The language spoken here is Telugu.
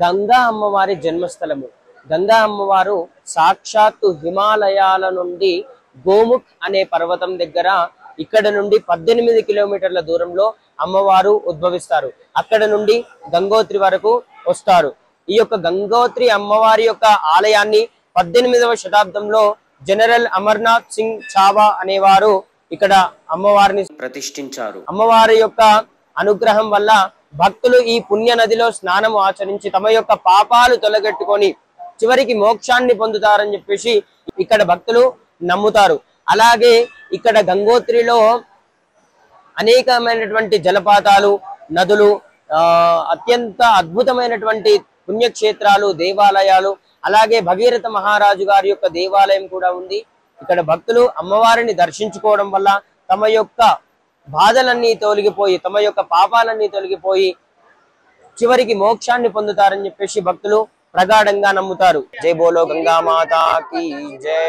గంగా అమ్మవారి జన్మస్థలము. గంగా అమ్మవారు సాక్షాత్తు హిమాలయాల నుండి గోముఖ్ అనే పర్వతం దగ్గర ఇక్కడ నుండి 18 కిలోమీటర్ల దూరంలో అమ్మవారు ఉద్భవిస్తారు. అక్కడ నుండి గంగోత్రి వరకు వస్తారు. ఈ యొక్క గంగోత్రి అమ్మవారి యొక్క ఆలయాన్ని 18వ శతాబ్దంలో జనరల్ అమర్నాథ్ సింగ్ చావా అనేవారు ఇక్కడ అమ్మవారిని ప్రతిష్ఠించారు. అమ్మవారి యొక్క అనుగ్రహం వల్ల భక్తులు ఈ పుణ్య నదిలో స్నానం ఆచరించి తమ యొక్క పాపాలు తొలగట్టుకొని చివరికి మోక్షాన్ని పొందుతారని చెప్పేసి ఇక్కడ భక్తులు నమ్ముతారు. అలాగే ఇక్కడ గంగోత్రిలో అనేకమైనటువంటి జలపాతాలు, నదులు, అత్యంత అద్భుతమైనటువంటి పుణ్యక్షేత్రాలు, దేవాలయాలు, అలాగే భగీరథ మహారాజు గారి యొక్క దేవాలయం కూడా ఉంది. ఇక్కడ భక్తులు అమ్మవారిని దర్శించుకోవడం వల్ల తమ యొక్క బాధలన్నీ తొలగిపోయి, తమ యొక్క పాపాలన్నీ తొలగిపోయి చివరికి మోక్షాన్ని పొందుతారని చెప్పేసి భక్తులు ప్రగాఢంగా నమ్ముతారు. జై బోలో గంగా మాతాకి జై.